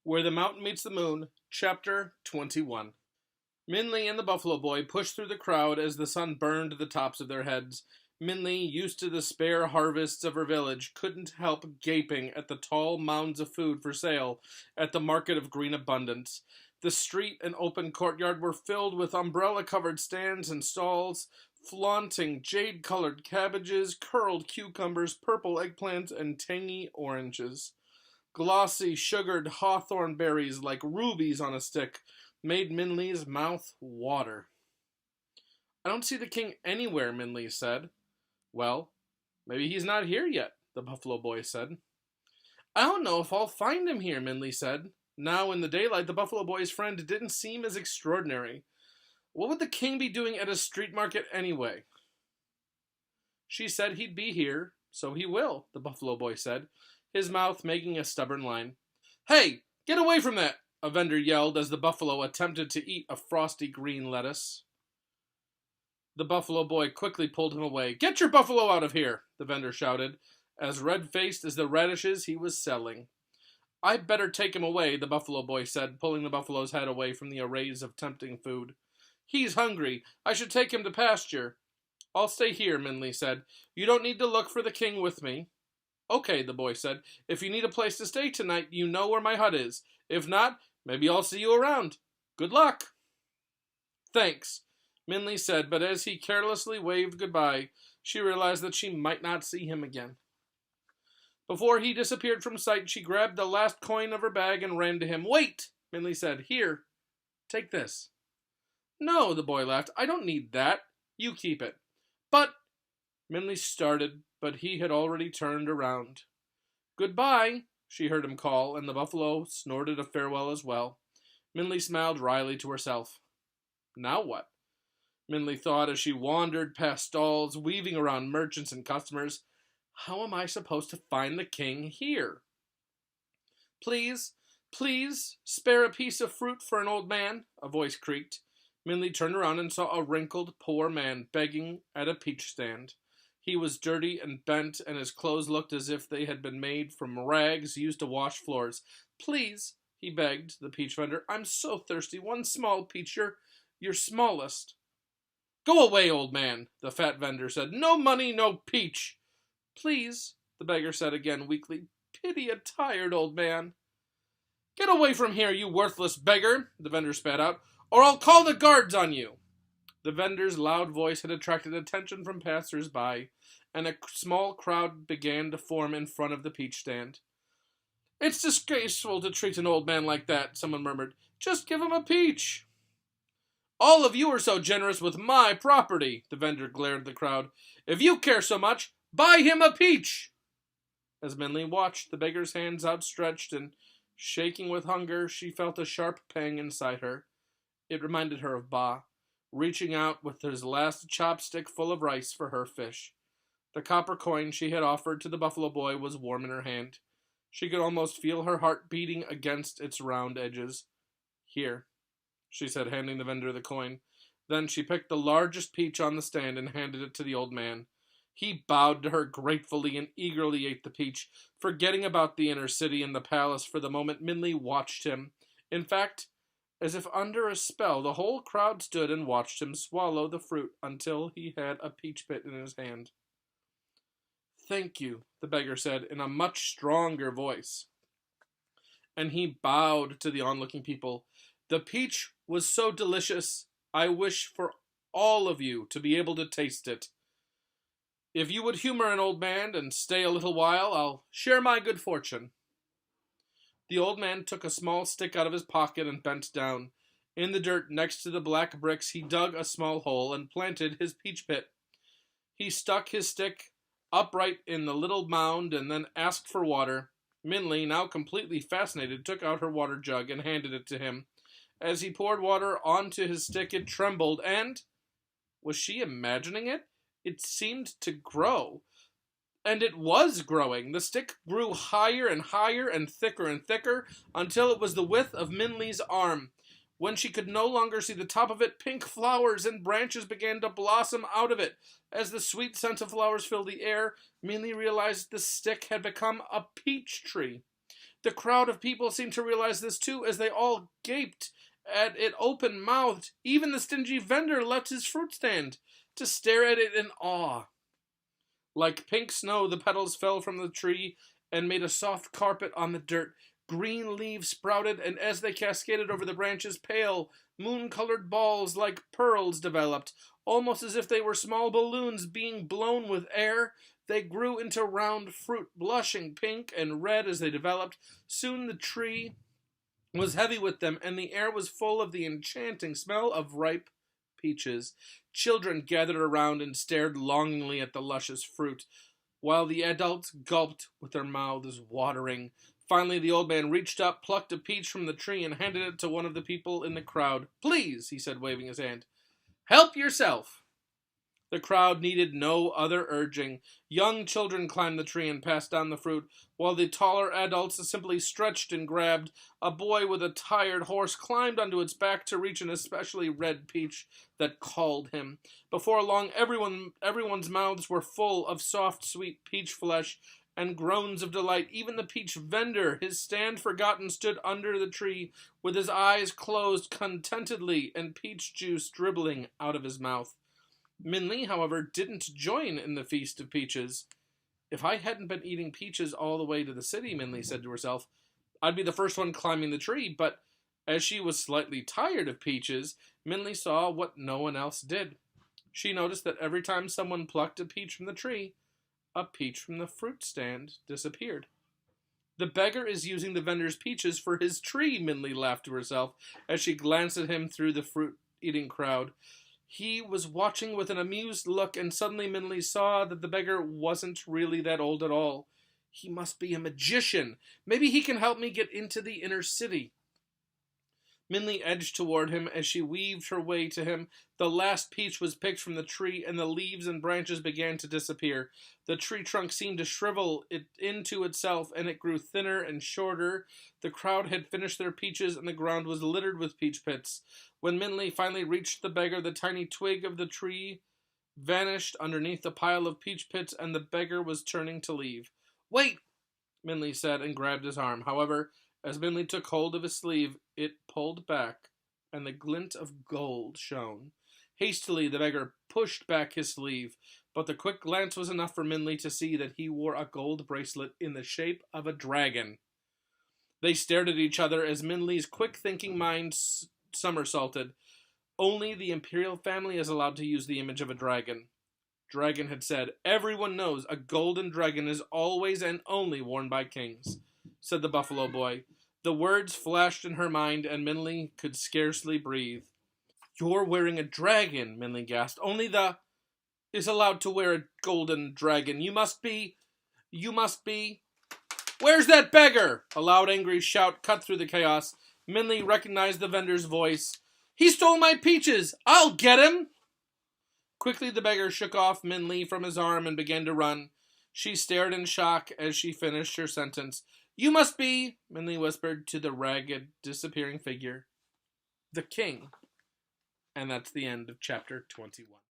Where the Mountain Meets the Moon, Chapter 21. Minley and the Buffalo Boy pushed through the crowd as the sun burned the tops of their heads. Minley, used to the spare harvests of her village, couldn't help gaping at the tall mounds of food for sale at the Market of Green Abundance. The street and open courtyard were filled with umbrella-covered stands and stalls, flaunting jade-colored cabbages, curled cucumbers, purple eggplants, and tangy oranges. Glossy, sugared hawthorn berries like rubies on a stick made Minley's mouth water. "I don't see the king anywhere," Minley said. "Well, maybe he's not here yet," the Buffalo Boy said. "I don't know if I'll find him here," Minley said. Now, in the daylight, the Buffalo Boy's friend didn't seem as extraordinary. What would the king be doing at a street market anyway? "She said he'd be here, so he will," the Buffalo Boy said, his mouth making a stubborn line. "Hey, get away from that!" a vendor yelled as the buffalo attempted to eat a frosty green lettuce. The Buffalo Boy quickly pulled him away. "Get your buffalo out of here!" the vendor shouted, as red-faced as the radishes he was selling. "I'd better take him away," the Buffalo Boy said, pulling the buffalo's head away from the arrays of tempting food. "He's hungry. I should take him to pasture." "I'll stay here," Minley said. "You don't need to look for the king with me." "Okay," the boy said. "If you need a place to stay tonight, you know where my hut is. If not, maybe I'll see you around. Good luck." "Thanks," Minley said, but as he carelessly waved goodbye, she realized that she might not see him again. Before he disappeared from sight, she grabbed the last coin of her bag and ran to him. "Wait," Minley said. "Here, take this." "No," the boy laughed. "I don't need that. You keep it." "But," Minley started, but he had already turned around. "Goodbye," she heard him call, and the buffalo snorted a farewell as well. Minley smiled wryly to herself. Now what? Minley thought as she wandered past stalls, weaving around merchants and customers. How am I supposed to find the king here? "Please, please, spare a piece of fruit for an old man," a voice creaked. Minley turned around and saw a wrinkled, poor man begging at a peach stand. He was dirty and bent, and his clothes looked as if they had been made from rags used to wash floors. "Please," he begged the peach vendor, "I'm so thirsty. One small peach, your smallest." "Go away, old man," the fat vendor said. "No money, no peach." "Please," the beggar said again weakly. "Pity a tired old man." "Get away from here, you worthless beggar," the vendor spat out, "or I'll call the guards on you." The vendor's loud voice had attracted attention from passers-by, and a small crowd began to form in front of the peach stand. "It's disgraceful to treat an old man like that," someone murmured. "Just give him a peach." "All of you are so generous with my property," the vendor glared at the crowd. "If you care so much, buy him a peach." As Minley watched the beggar's hands outstretched and shaking with hunger, she felt a sharp pang inside her. It reminded her of Ba, reaching out with his last chopstick full of rice for her fish. The copper coin she had offered to the Buffalo Boy was warm in her hand. She could almost feel her heart beating against its round edges. "Here," she said, handing the vendor the coin. Then she picked the largest peach on the stand and handed it to the old man. He bowed to her gratefully and eagerly ate the peach, forgetting about the inner city and the palace for the moment. Minley watched him. In fact, as if under a spell, the whole crowd stood and watched him swallow the fruit until he had a peach pit in his hand. "Thank you," the beggar said in a much stronger voice. And he bowed to the onlooking people. "The peach was so delicious, I wish for all of you to be able to taste it. If you would humor an old man and stay a little while, I'll share my good fortune." The old man took a small stick out of his pocket and bent down. In the dirt next to the black bricks, he dug a small hole and planted his peach pit. He stuck his stick upright in the little mound and then asked for water. Minley, now completely fascinated, took out her water jug and handed it to him. As he poured water onto his stick, it trembled, and... was she imagining it? It seemed to grow. And it was growing. The stick grew higher and higher and thicker until it was the width of Minley's arm. When she could no longer see the top of it, pink flowers and branches began to blossom out of it. As the sweet scent of flowers filled the air, Minley realized the stick had become a peach tree. The crowd of people seemed to realize this too, as they all gaped at it open-mouthed. Even the stingy vendor left his fruit stand to stare at it in awe. Like pink snow, the petals fell from the tree and made a soft carpet on the dirt. Green leaves sprouted, and as they cascaded over the branches, pale, moon-colored balls like pearls developed, almost as if they were small balloons being blown with air. They grew into round fruit, blushing pink and red as they developed. Soon the tree was heavy with them, and the air was full of the enchanting smell of ripe peaches. Children gathered around and stared longingly at the luscious fruit, while the adults gulped with their mouths watering. Finally, the old man reached up, plucked a peach from the tree, and handed it to one of the people in the crowd. "Please," he said, waving his hand, "help yourself." The crowd needed no other urging. Young children climbed the tree and passed down the fruit, while the taller adults simply stretched and grabbed. A boy with a tired horse climbed onto its back to reach an especially red peach that called him. Before long, everyone's mouths were full of soft, sweet peach flesh and groans of delight. Even the peach vendor, his stand forgotten, stood under the tree with his eyes closed contentedly and peach juice dribbling out of his mouth. Minli, however, didn't join in the feast of peaches. "If I hadn't been eating peaches all the way to the city," Minli said to herself, "I'd be the first one climbing the tree." But as she was slightly tired of peaches, Minli saw what no one else did. She noticed that every time someone plucked a peach from the tree, a peach from the fruit stand disappeared. "The beggar is using the vendor's peaches for his tree," Minli laughed to herself as she glanced at him through the fruit-eating crowd. He was watching with an amused look, and suddenly Minli saw that the beggar wasn't really that old at all. He must be a magician. Maybe he can help me get into the inner city. Minli edged toward him as she weaved her way to him. The last peach was picked from the tree, and the leaves and branches began to disappear. The tree trunk seemed to shrivel it into itself, and it grew thinner and shorter. The crowd had finished their peaches, and the ground was littered with peach pits. When Minli finally reached the beggar, the tiny twig of the tree vanished underneath the pile of peach pits, and the beggar was turning to leave. "Wait," Minli said, and grabbed his arm. However, as Minli took hold of his sleeve, it pulled back, and the glint of gold shone. Hastily, the beggar pushed back his sleeve, but the quick glance was enough for Minli to see that he wore a gold bracelet in the shape of a dragon. They stared at each other as Minli's quick-thinking mind somersaulted. "Only the imperial family is allowed to use the image of a dragon," Dragon had said. "Everyone knows a golden dragon is always and only worn by kings," said the buffalo boy. The words flashed in her mind, and Minli could scarcely breathe. "You're wearing a dragon," Minli gasped. "Only the is allowed to wear a golden dragon. You must be... Where's that beggar?" A loud, angry shout cut through the chaos. Minli recognized the vendor's voice. "He stole my peaches! I'll get him!" Quickly, the beggar shook off Minli from his arm and began to run. She stared in shock as she finished her sentence. "You must be," Minli whispered to the ragged, disappearing figure, "the king." And that's the end of chapter 21.